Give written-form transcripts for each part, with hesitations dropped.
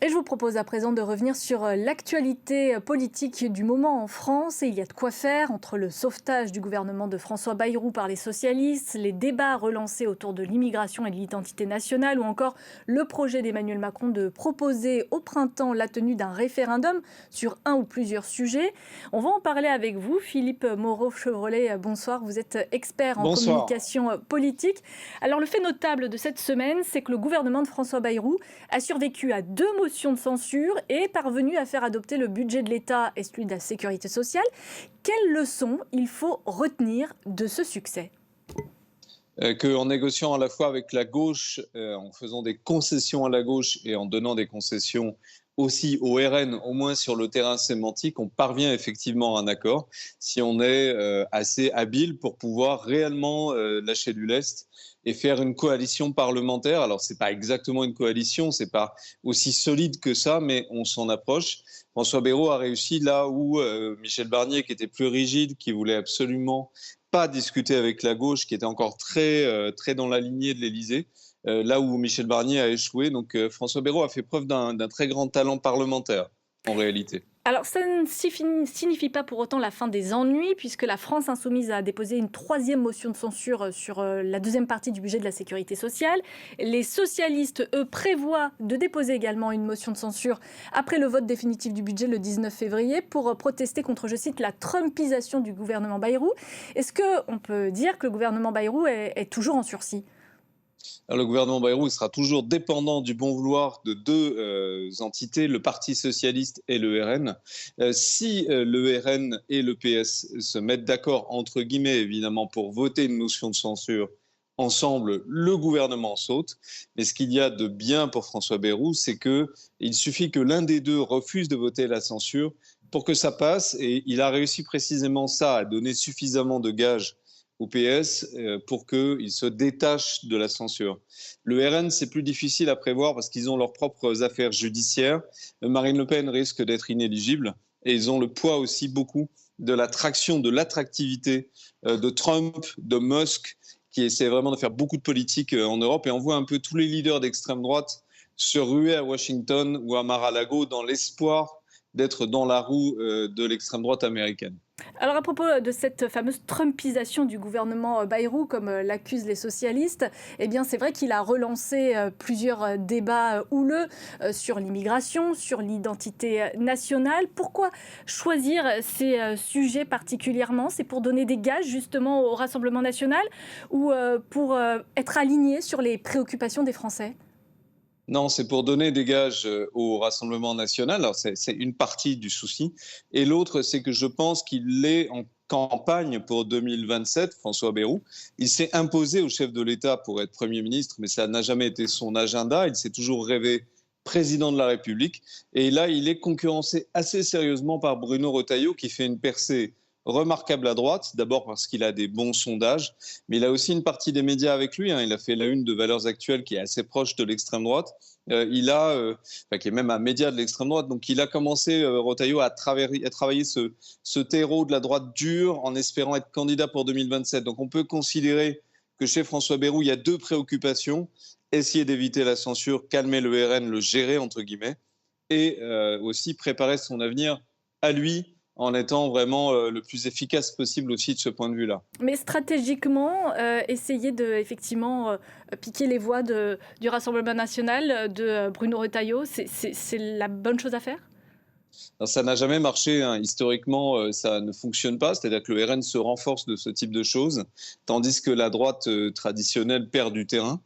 Et je vous propose à présent de revenir sur l'actualité politique du moment en France. Et il y a de quoi faire entre le sauvetage du gouvernement de François Bayrou par les socialistes, les débats relancés autour de l'immigration et de l'identité nationale, ou encore le projet d'Emmanuel Macron de proposer au printemps la tenue d'un référendum sur un ou plusieurs sujets. On va en parler avec vous, Philippe Moreau-Chevrolet. Bonsoir, vous êtes expert en Bonsoir. communication politique. Alors le fait notable de cette semaine, c'est que le gouvernement de François Bayrou a survécu à 2 motions de censure et est parvenu à faire adopter le budget de l'État et celui de la sécurité sociale. Quelles leçons il faut retenir de ce succès ? Qu'en négociant à la fois avec la gauche, en faisant des concessions à la gauche et en donnant des concessions aussi au RN, au moins sur le terrain sémantique, on parvient effectivement à un accord si on est assez habile pour pouvoir réellement lâcher du lest et faire une coalition parlementaire. Alors, ce n'est pas exactement une coalition, ce n'est pas aussi solide que ça, mais on s'en approche. François Bayrou a réussi là où Michel Barnier, qui était plus rigide, qui voulait absolument pas discuter avec la gauche, qui était encore très dans la lignée de l'Élysée, là où Michel Barnier a échoué. Donc François Bayrou a fait preuve d'un très grand talent parlementaire, en réalité. Alors, ça ne signifie pas pour autant la fin des ennuis, puisque la France insoumise a déposé une 3e motion de censure sur la 2e partie du budget de la sécurité sociale. Les socialistes, eux, prévoient de déposer également une motion de censure après le vote définitif du budget le 19 février pour protester contre, je cite, la trumpisation du gouvernement Bayrou. Est-ce qu'on peut dire que le gouvernement Bayrou est toujours en sursis ? Alors, le gouvernement Bayrou sera toujours dépendant du bon vouloir de deux entités, le Parti socialiste et le RN. Si le RN et le PS se mettent d'accord, entre guillemets évidemment, pour voter une motion de censure ensemble, le gouvernement saute. Mais ce qu'il y a de bien pour François Bayrou, c'est qu'il suffit que l'un des deux refuse de voter la censure pour que ça passe. Et il a réussi précisément ça, à donner suffisamment de gages au PS pour qu'il se détache de la censure. Le RN, c'est plus difficile à prévoir parce qu'ils ont leurs propres affaires judiciaires. Marine Le Pen risque d'être inéligible et ils ont le poids aussi beaucoup de la traction, de l'attractivité de Trump, de Musk, qui essaie vraiment de faire beaucoup de politique en Europe. Et on voit un peu tous les leaders d'extrême droite se ruer à Washington ou à Mar-a-Lago dans l'espoir d'être dans la roue de l'extrême droite américaine. Alors à propos de cette fameuse trumpisation du gouvernement Bayrou, comme l'accusent les socialistes, eh bien c'est vrai qu'il a relancé plusieurs débats houleux sur l'immigration, sur l'identité nationale. Pourquoi choisir ces sujets particulièrement ? C'est pour donner des gages justement au Rassemblement national ou pour être aligné sur les préoccupations des Français ? Non, c'est pour donner des gages au Rassemblement national. Alors, c'est une partie du souci. Et l'autre, c'est que je pense qu'il est en campagne pour 2027, François Bayrou. Il s'est imposé au chef de l'État pour être Premier ministre, mais ça n'a jamais été son agenda. Il s'est toujours rêvé président de la République. Et là, il est concurrencé assez sérieusement par Bruno Retailleau, qui fait une percée remarquable à droite, d'abord parce qu'il a des bons sondages, mais il a aussi une partie des médias avec lui. Il a fait la une de Valeurs Actuelles qui est assez proche de l'extrême droite. Qui est même un média de l'extrême droite. Donc il a commencé, Retailleau, à travailler ce terreau de la droite dure en espérant être candidat pour 2027. Donc on peut considérer que chez François Bayrou, il y a deux préoccupations. Essayer d'éviter la censure, calmer le RN, le gérer, entre guillemets, et aussi préparer son avenir à lui, en étant vraiment le plus efficace possible aussi de ce point de vue-là. Mais stratégiquement, essayer de effectivement piquer les voix du Rassemblement national, de Bruno Retailleau, c'est la bonne chose à faire ? Alors, ça n'a jamais marché, hein. Historiquement, ça ne fonctionne pas. C'est-à-dire que le RN se renforce de ce type de choses, tandis que la droite traditionnelle perd du terrain.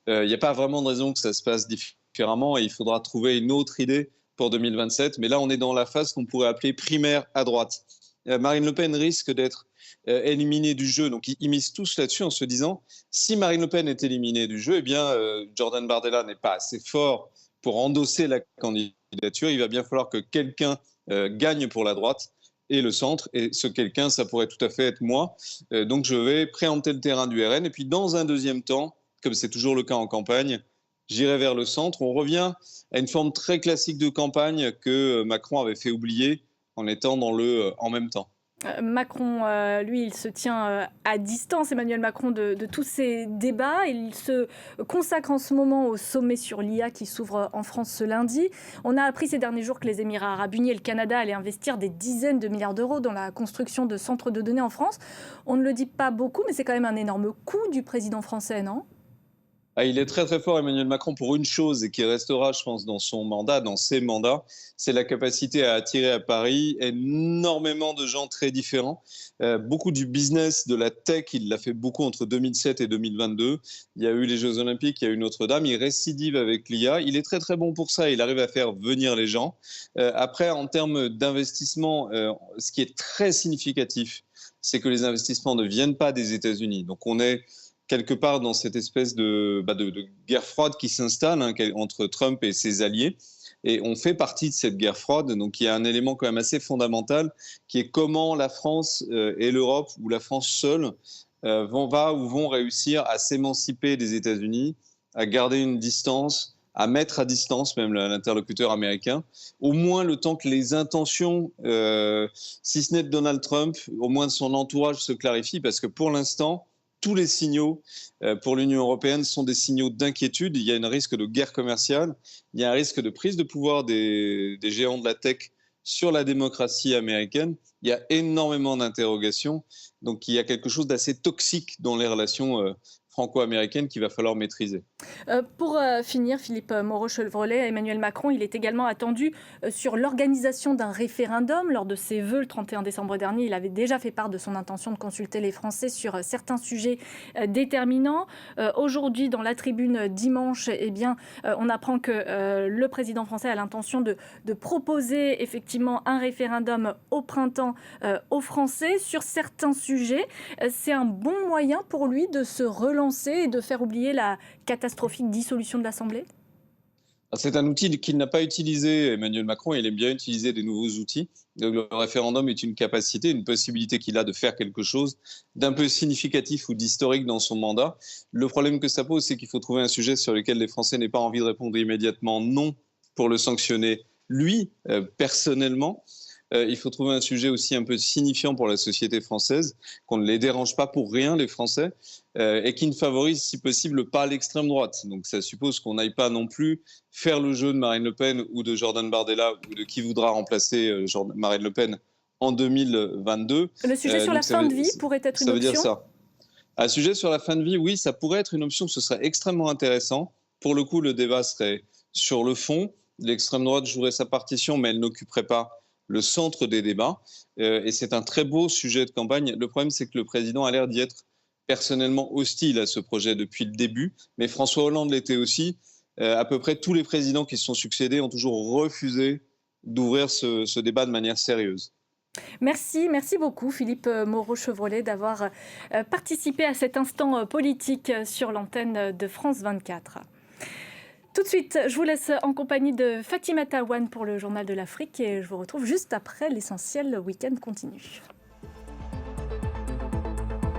Il n'y a pas vraiment de raison que ça se passe différemment et il faudra trouver une autre idée pour 2027. Mais là, on est dans la phase qu'on pourrait appeler primaire à droite. Marine Le Pen risque d'être éliminée du jeu. Donc, ils misent tous là-dessus en se disant, si Marine Le Pen est éliminée du jeu, eh bien, Jordan Bardella n'est pas assez fort pour endosser la candidature. Il va bien falloir que quelqu'un gagne pour la droite et le centre. Et ce quelqu'un, ça pourrait tout à fait être moi. Donc, je vais préempter le terrain du RN. Et puis, dans un deuxième temps, comme c'est toujours le cas en campagne, j'irai vers le centre. On revient à une forme très classique de campagne que Macron avait fait oublier en étant dans le « en même temps ». Macron, lui, il se tient à distance, Emmanuel Macron, de tous ces débats. Il se consacre en ce moment au sommet sur l'IA qui s'ouvre en France ce lundi. On a appris ces derniers jours que les Émirats arabes unis et le Canada allaient investir des dizaines de milliards d'euros dans la construction de centres de données en France. On ne le dit pas beaucoup, mais c'est quand même un énorme coup du président français, non ? Ah, il est très très fort, Emmanuel Macron, pour une chose et qui restera, je pense, dans son mandat, dans ses mandats, c'est la capacité à attirer à Paris énormément de gens très différents. Beaucoup du business, de la tech, il l'a fait beaucoup entre 2007 et 2022. Il y a eu les Jeux Olympiques, il y a eu Notre-Dame, il récidive avec l'IA. Il est très très bon pour ça, il arrive à faire venir les gens. Après, en termes d'investissement, ce qui est très significatif, c'est que les investissements ne viennent pas des États-Unis. Donc on est quelque part dans cette espèce de guerre froide qui s'installe entre Trump et ses alliés. Et on fait partie de cette guerre froide. Donc il y a un élément quand même assez fondamental qui est comment la France et l'Europe, ou la France seule, vont réussir à s'émanciper des États-Unis, à garder une distance, à mettre à distance même l'interlocuteur américain, au moins le temps que les intentions, si ce n'est de Donald Trump, au moins de son entourage se clarifient, parce que pour l'instant, tous les signaux pour l'Union européenne sont des signaux d'inquiétude. Il y a un risque de guerre commerciale, il y a un risque de prise de pouvoir des géants de la tech sur la démocratie américaine. Il y a énormément d'interrogations. Donc il y a quelque chose d'assez toxique dans les relations franco-américaines qu'il va falloir maîtriser. Pour finir, Philippe Moreau-Chevrolet, Emmanuel Macron, il est également attendu sur l'organisation d'un référendum. Lors de ses vœux le 31 décembre dernier, il avait déjà fait part de son intention de consulter les Français sur certains sujets déterminants. Aujourd'hui, dans la tribune dimanche, eh bien, on apprend que le président français a l'intention de proposer effectivement un référendum au printemps aux Français sur certains sujets. C'est un bon moyen pour lui de se relancer et de faire oublier la catastrophique dissolution de l'Assemblée ? C'est un outil qu'il n'a pas utilisé, Emmanuel Macron. Il aime bien utiliser des nouveaux outils. Donc, le référendum est une capacité, une possibilité qu'il a de faire quelque chose d'un peu significatif ou d'historique dans son mandat. Le problème que ça pose, c'est qu'il faut trouver un sujet sur lequel les Français n'aient pas envie de répondre immédiatement non pour le sanctionner, lui, personnellement. Il faut trouver un sujet aussi un peu signifiant pour la société française, qu'on ne les dérange pas pour rien, les Français, et qui ne favorise, si possible, pas l'extrême droite. Donc ça suppose qu'on n'aille pas non plus faire le jeu de Marine Le Pen ou de Jordan Bardella ou de qui voudra remplacer Marine Le Pen en 2022. Le sujet sur la fin de vie pourrait être une option ? Ça veut dire ça. Un sujet sur la fin de vie, oui, ça pourrait être une option, ce serait extrêmement intéressant. Pour le coup, le débat serait sur le fond. L'extrême droite jouerait sa partition, mais elle n'occuperait pas le centre des débats. Et c'est un très beau sujet de campagne. Le problème, c'est que le président a l'air d'y être personnellement hostile à ce projet depuis le début. Mais François Hollande l'était aussi. À peu près tous les présidents qui se sont succédés ont toujours refusé d'ouvrir ce débat de manière sérieuse. Merci beaucoup Philippe Moreau-Chevrolet d'avoir participé à cet instant politique sur l'antenne de France 24. Tout de suite, je vous laisse en compagnie de Fatimata Wan pour le Journal de l'Afrique et je vous retrouve juste après l'essentiel. Le week-end continue.